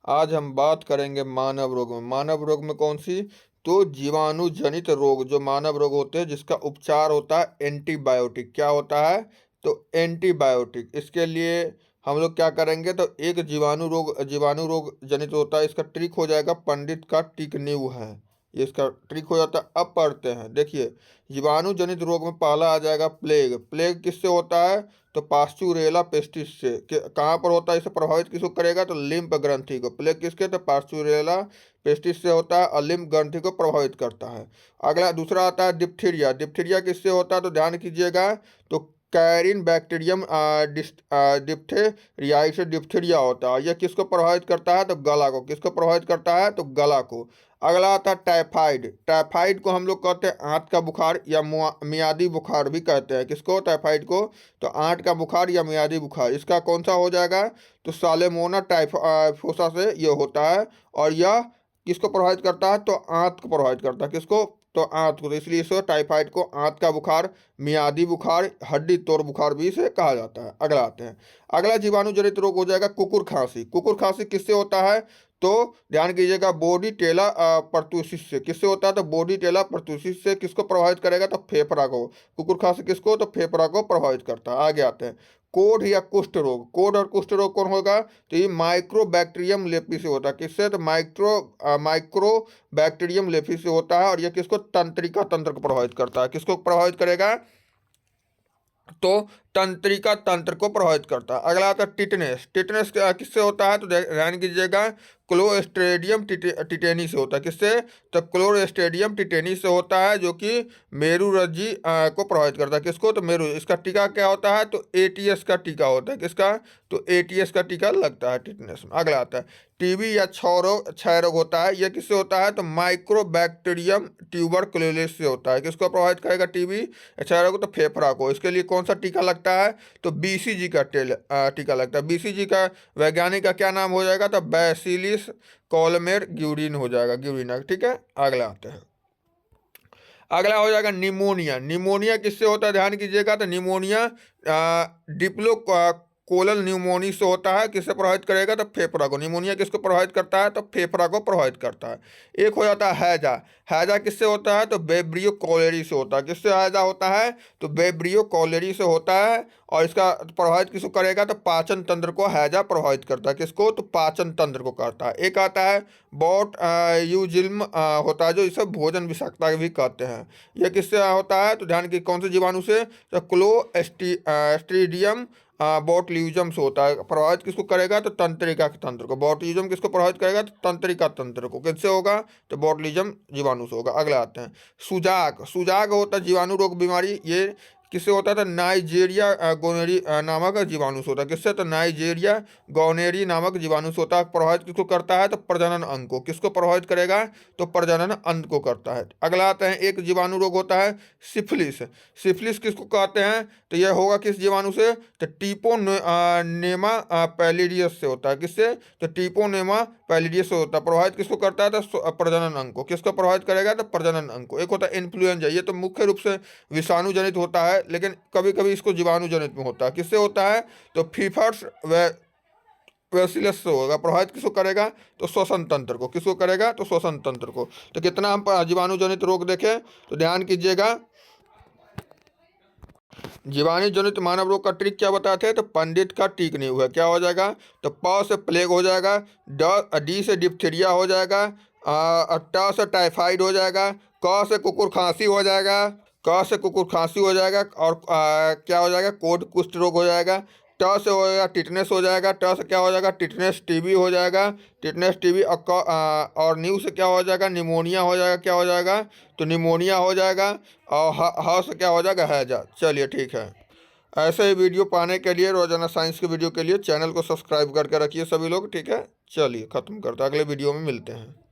आज हम बात करेंगे मानव रोग में। मानव रोग में कौन सी? तो जीवाणु जनित रोग, जो मानव रोग होते हैं जिसका उपचार होता है एंटीबायोटिक। क्या होता है? तो एंटीबायोटिक। इसके लिए हम लोग क्या करेंगे? तो एक जीवाणु रोग जनित होता है, इसका ट्रिक हो जाएगा पंडित का टिक नींव है, ये इसका ट्रिक हो जाता है। अब पढ़ते हैं, देखिए जीवाणु जनित रोग में पहला आ जाएगा प्लेग। प्लेग किससे होता है? तो पास्चुरेला पेस्टिस से। कहाँ पर होता है? इसे प्रभावित किसको करेगा? तो लिम्फ ग्रंथि को। प्लेग किसके? तो पास्चुरेला पेस्टिस से होता है और लिम्फ ग्रंथि को प्रभावित करता है। अगला दूसरा आता है डिप्थीरिया। डिप्थीरिया किससे होता है? तो ध्यान कीजिएगा, तो कैरिन बैक्टीरियम डिप्थेरियाई से डिप्थीरिया होता है। यह किसको प्रभावित करता है? तो गला को। किसको प्रभावित करता है? तो गला को। अगला आता है टाइफाइड। टाइफाइड को हम लोग कहते हैं आंत का बुखार या मियादी बुखार भी कहते हैं। किसको? टाइफाइड को। तो आंत का बुखार या मियादी बुखार, इसका कौन सा हो जाएगा? तो सालेमोना टाइफोसा से ये होता है। और यह किसको प्रभावित करता है? तो आंत को प्रभावित करता है। किसको? तो आंत को। तो इसलिए इसे टाइफाइड को आंत का बुखार, मियादी बुखार, हड्डी तोड़ बुखार भी इसे कहा जाता है। अगला आते हैं, अगला जीवाणु जनित रोग हो जाएगा कुकुर खांसी। कुकुर खांसी किससे होता है? तो ध्यान कीजिएगा बॉडी टेला परतूसिस से। किससे होता है? तो बॉडी टेला परतूसिस से। किसको प्रभावित करेगा? तो फेफड़ा को। कुकुर खांसी किसको? तो फेफड़ा को प्रभावित करता है। आगे आते हैं, कोढ़ या कुष्ठ रोग। कोढ़ और कुष्ठ रोग कौन होगा? तो ये माइक्रोबैक्टीरियम लेपी से होता है। किससे? तो माइक्रोबैक्टीरियम लेपी से होता है। और यह किसको? तंत्रिका तंत्र को प्रभावित करता है। किसको प्रभावित करेगा? तो तंत्रिका तंत्र को प्रभावित करता है। अगला आता है टिटनेस। टिटनेस किससे होता है? तो ध्यान कीजिएगा क्लोस्ट्रेडियम टिटेनी से होता है। किससे? तो क्लोस्ट्रेडियम टिटेनी से होता है, जो कि मेरुरज्जी को प्रभावित करता है। किसको? तो मेरु। इसका टीका क्या होता है? तो एटीएस का टीका होता है। किसका? तो एटीएस का टीका लगता है टिटनेस में। अगला आता है टीबी या क्षय रोग होता है। यह किससे होता है? तो माइक्रोबैक्टीरियम ट्यूबरकुलोसिस से होता है। किसको प्रभावित करेगा टीबी क्षय रोग? तो फेफड़ा को। इसके लिए कौन सा टीका लगता है? तो बीसीजी का टीका लगता है। बीसीजी का वैज्ञानिक का क्या नाम हो जाएगा? तो बैसिलिस कॉलमेर ग्यूरिन हो जाएगा, ग्यूरिना। ठीक है, अगला आते हैं, अगला हो जाएगा निमोनिया। निमोनिया किससे होता है? ध्यान कीजिएगा, तो निमोनिया डिप्लो कोलल न्यूमोनी से होता है। किससे प्रभावित करेगा? तो फेफड़ा को। निमोनिया किसको प्रभावित करता है? तो फेफड़ा को प्रभावित करता है। एक हो जाता है हैजा। हैजा किससे होता है? तो वेब्रियो कॉलेरी से होता है। किससे हैजा होता है? तो वेब्रियो कॉलेरी से होता है। और इसका प्रभावित किसको करेगा? तो पाचन तंत्र को हैजा प्रभावित करता है। किसको? तो पाचन तंत्र को करता है। एक आता है बॉट यूजिल्म होता है, जो इसे भोजन विषाक्तता भी कहते हैं। यह किससे होता है? तो ध्यान की कौन से जीवाणु से? तो क्लोस्ट्रीडियम बोटल्यूजम से होता है। प्रभावित किसको करेगा? तो तंत्रिका के तंत्र को। बोटल्यूजम किसको प्रभावित करेगा? तो तंत्रिका तंत्र को। किससे होगा? तो बोटल्यूजम जीवाणु से होगा। अगला आते हैं सुजाग। सुजाग होता है जीवाणु रोग बीमारी। ये किससे होता है? तो नाइजेरिया गोनेरी नामक जीवाणु से होता है। किससे? तो नाइजेरिया गोनेरी नामक जीवाणु से होता है। प्रभावित किसको करता है? तो प्रजनन अंग को। किसको प्रभावित करेगा? तो प्रजनन अंग को करता है। अगला आता है एक जीवाणु रोग होता है सिफिलिस। सिफिलिस किसको कहते हैं? तो यह होगा किस जीवाणु से? तो टीपोनेमा पैलिडियस से होता है। किससे? तो टीपोनेमा पैलिडियस से होता है। प्रभावित किसको करता है? तो प्रजनन अंग को। किसको प्रभावित करेगा? तो प्रजनन अंग को। एक होता है इन्फ्लुएंजा। ये तो मुख्य रूप से विषाणु जनित होता है, लेकिन कभी कभी इसको जीवाणु जनित में होता है। किससे होता है? तो फीफर्स व बेसिलस से होगा। प्रभावित किसको करेगा? तो श्वसन तंत्र को। किसको करेगा? तो श्वसन तंत्र को। तो कितना हम जीवाणु जनित रोग देखें, तो ध्यान कीजिएगा, जीवाणु जनित मानव रोग का ट्रिक क्या बताते हैं? तो पंडित का टीक नहीं हुआ। क्या हो जाएगा? तो प से प्लेग हो जाएगा, डी से डिप्थीरिया हो जाएगा, ट से टाइफाइड हो जाएगा, क से कुकुर खांसी हो जाएगा, क से कुकुर खांसी हो जाएगा, और क्या हो जाएगा? कोढ़ कुष्ठ रोग हो जाएगा। ट से हो जाएगा टिटनेस हो जाएगा। ट से क्या हो जाएगा? टिटनेस टीबी हो जाएगा, टिटनेस टीबी। और न्यू से क्या हो जाएगा? निमोनिया हो जाएगा। क्या हो जाएगा? तो निमोनिया हो जाएगा। और ह से क्या हो जाएगा? हैजा। चलिए ठीक है, ऐसे ही वीडियो पाने के लिए, रोजाना साइंस के वीडियो के लिए चैनल को सब्सक्राइब करके रखिए सभी लोग। ठीक है, चलिए ख़त्म करते हैं, अगले वीडियो में मिलते हैं।